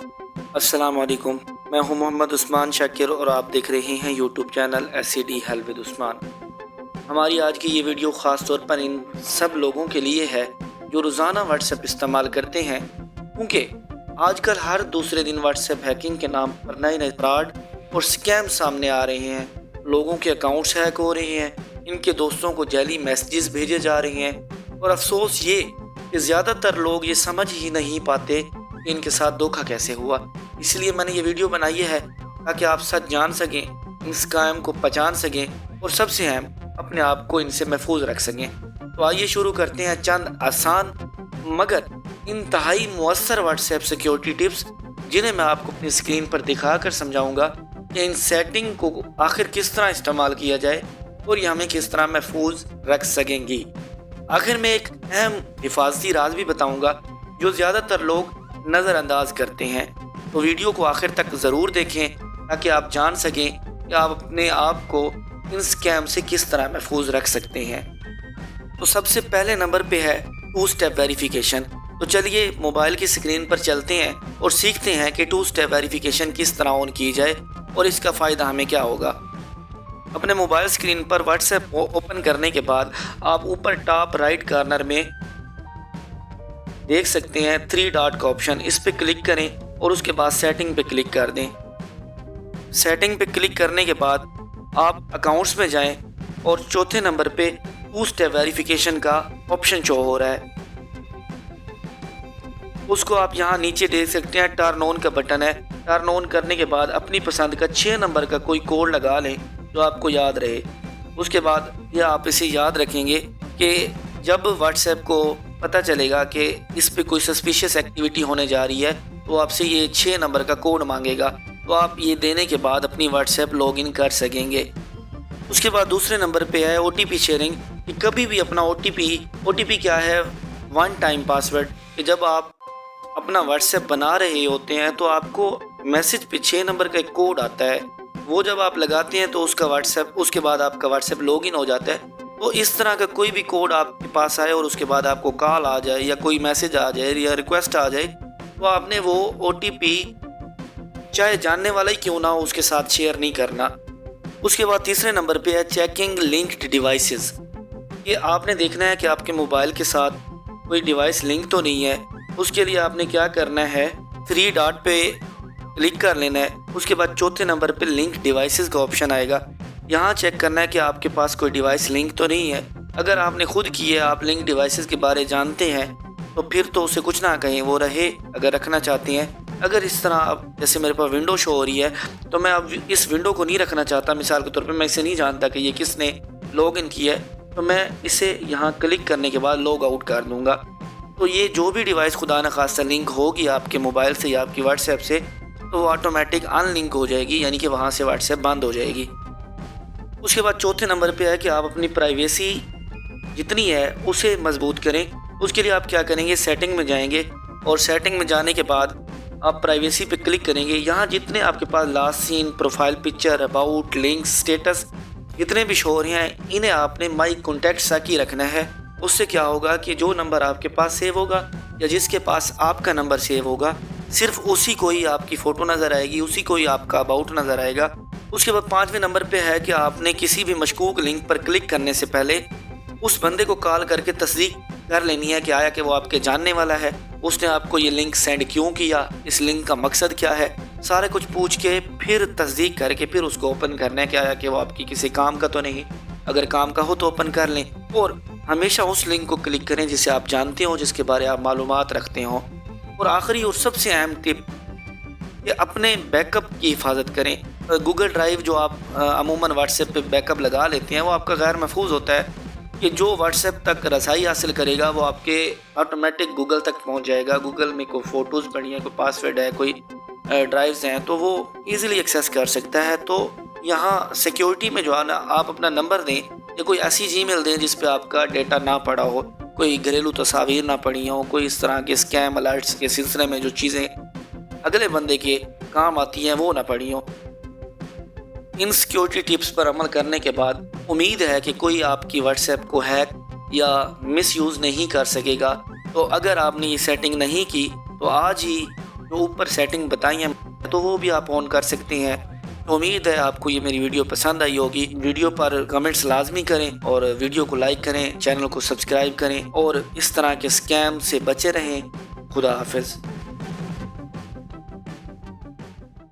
अस्सलाम वालेकुम। मैं हूं मोहम्मद उस्मान शाकिर और आप देख रहे हैं YouTube channel SCD help with Usman. हमारी आज की ये वीडियो ख़ास तौर पर इन सब लोगों के लिए है जो रोज़ाना व्हाट्सएप इस्तेमाल करते हैं, क्योंकि आजकल हर दूसरे दिन व्हाट्सएप हैकिंग के नाम पर नए नए फ्रॉड और स्कैम सामने आ रहे हैं। लोगों के अकाउंट्स हैक हो रहे हैं, इनके दोस्तों को जैली मैसेजेस भेजे जा रहे हैं और अफसोस ये कि ज़्यादातर लोग ये समझ ही नहीं पाते कि इनके साथ धोखा कैसे हुआ। इसलिए मैंने ये वीडियो बनाई है ताकि आप सच जान सकें, इन स्कैम को पहचान सकें और सबसे अहम अपने आप को इनसे महफूज रख सकें। तो आइए शुरू करते हैं चंद आसान मगर इंतहाई मुअस्सर व्हाट्सएप सिक्योरिटी टिप्स, जिन्हें मैं आपको अपनी स्क्रीन पर दिखा कर समझाऊंगा कि इन सेटिंग को आखिर किस तरह इस्तेमाल किया जाए और ये हमें किस तरह महफूज रख सकेंगी। आखिर में एक अहम हिफाजती राज भी बताऊंगा जो ज़्यादातर लोग नज़रअंदाज करते हैं। तो वीडियो को आखिर तक ज़रूर देखें ताकि आप जान सकें कि आप अपने आप को इन स्कैम से किस तरह महफूज रख सकते हैं। तो सबसे पहले नंबर पे है 2 स्टेप वेरिफिकेशन। तो चलिए मोबाइल की स्क्रीन पर चलते हैं और सीखते हैं कि 2 स्टेप वेरिफिकेशन किस तरह ऑन की जाए और इसका फ़ायदा हमें क्या होगा। अपने मोबाइल स्क्रीन पर व्हाट्सएप ओपन करने के बाद आप ऊपर टॉप राइट कॉर्नर में देख सकते हैं 3 डॉट का ऑप्शन, इस पे क्लिक करें और उसके बाद सेटिंग पे क्लिक कर दें। सेटिंग पे क्लिक करने के बाद आप अकाउंट्स में जाएं और चौथे नंबर पे 2 स्टेप वेरिफिकेशन का ऑप्शन शो हो रहा है, उसको आप यहाँ नीचे देख सकते हैं। टर्न ऑन का बटन है। टर्न ऑन करने के बाद अपनी पसंद का 6 नंबर का कोई कोड लगा लें जो आपको याद रहे। उसके बाद यह आप इसे याद रखेंगे कि जब व्हाट्सएप को पता चलेगा कि इस पे कोई सस्पिशियस एक्टिविटी होने जा रही है तो आपसे ये 6 नंबर का कोड मांगेगा। तो आप ये देने के बाद अपनी व्हाट्सएप लॉगिन कर सकेंगे। उसके बाद दूसरे नंबर पे है OTP शेयरिंग, कि कभी भी अपना OTP क्या है, 1 टाइम पासवर्ड, कि जब आप अपना व्हाट्सएप बना रहे होते हैं तो आपको मैसेज पे 6 नंबर का एक कोड आता है, वो जब आप लगाते हैं तो उसके बाद आपका व्हाट्सएप लॉगिन हो जाता है। तो इस तरह का कोई भी कोड आपके पास आए और उसके बाद आपको कॉल आ जाए या कोई मैसेज आ जाए या रिक्वेस्ट आ जाए, तो आपने वो OTP चाहे जानने वाला ही क्यों ना हो उसके साथ शेयर नहीं करना। उसके बाद तीसरे नंबर पे है चेकिंग लिंक्ड डिवाइसेस। ये आपने देखना है कि आपके मोबाइल के साथ कोई डिवाइस लिंक तो नहीं है। उसके लिए आपने क्या करना है, 3 डॉट पे क्लिक कर लेना है। उसके बाद चौथे नंबर पे लिंक डिवाइसेस का ऑप्शन आएगा, यहाँ चेक करना है कि आपके पास कोई डिवाइस लिंक तो नहीं है। अगर आपने खुद की है, आप लिंक डिवाइसेस के बारे जानते हैं, तो फिर तो उसे कुछ ना कहें, वो रहे अगर रखना चाहते हैं। अगर इस तरह अब जैसे मेरे पास विंडो शो हो रही है तो मैं अब इस विंडो को नहीं रखना चाहता, मिसाल के तौर पे मैं इसे नहीं जानता कि ये किसने लॉग इन किया है, तो मैं इसे यहाँ क्लिक करने के बाद लॉग आउट कर दूँगा। तो ये जो भी डिवाइस खुदा न खास्ता लिंक होगी आपके मोबाइल से या आपकी व्हाट्सएप से, तो वो ऑटोमेटिक अनलिंक हो जाएगी, यानी कि वहाँ से व्हाट्सएप बंद हो जाएगी। उसके बाद चौथे नंबर पे है कि आप अपनी प्राइवेसी जितनी है उसे मजबूत करें। उसके लिए आप क्या करेंगे, सेटिंग में जाएंगे और सेटिंग में जाने के बाद आप प्राइवेसी पे क्लिक करेंगे। यहाँ जितने आपके पास last seen, profile picture, about, links, status जितने भी शो हो रहे हैं, इन्हें आपने माई कॉन्टैक्ट्स तक ही रखना है। उससे क्या होगा कि जो नंबर आपके पास सेव होगा या जिसके पास आपका नंबर सेव होगा, सिर्फ उसी को ही आपकी फ़ोटो नज़र आएगी, उसी को ही आपका अबाउट नज़र आएगा। उसके बाद 5वें नंबर पे है कि आपने किसी भी मशकूक लिंक पर क्लिक करने से पहले उस बंदे को कॉल करके तस्दीक कर लेनी है कि आया कि वो आपके जानने वाला है, उसने आपको ये लिंक सेंड क्यों किया, इस लिंक का मकसद क्या है, सारे कुछ पूछ के फिर तस्दीक करके फिर उसको ओपन करना है कि आया कि वो आपकी किसी काम का तो नहीं। अगर काम का हो तो ओपन कर लें और हमेशा उस लिंक को क्लिक करें जिसे आप जानते हो, जिसके बारे आप मालूमात रखते हो। और आखिरी और सबसे अहम टिप, ये अपने बैकअप की हिफाजत करें। गूगल ड्राइव जो आप अमूमन व्हाट्सएप पे बैकअप लगा लेते हैं, वो आपका गैर महफूज होता है कि जो व्हाट्सएप तक रसाई हासिल करेगा वो आपके ऑटोमेटिक गूगल तक पहुंच जाएगा। गूगल में कोई फ़ोटोज़ पड़ी हैं, कोई पासवर्ड है, कोई ड्राइव्स हैं, तो वो ईज़िली एक्सेस कर सकता है। तो यहाँ सिक्योरिटी में जो है ना, आप अपना नंबर दें या कोई ऐसी जीमेल दें जिस पे आपका डेटा ना पड़ा हो, कोई घरेलू तस्वीर ना पड़ी हो, कोई इस तरह के स्कैम अलर्ट्स के सिलसिले में जो चीज़ें अगले बंदे के काम आती हैं वो ना पड़ी हो। इन सिक्योरिटी टिप्स पर अमल करने के बाद उम्मीद है कि कोई आपकी व्हाट्सएप को हैक या मिसयूज़ नहीं कर सकेगा। तो अगर आपने ये सेटिंग नहीं की तो आज ही جو اوپر سیٹنگ بتائی ہیں تو وہ بھی آپ آن کر سکتے ہیں۔ امید ہے آپ کو یہ میری ویڈیو پسند آئی ہوگی۔ ویڈیو پر کمنٹس لازمی کریں اور ویڈیو کو لائک کریں، چینل کو سبسکرائب کریں اور اس طرح کے اسکیم سے بچے رہیں۔ خدا حافظ۔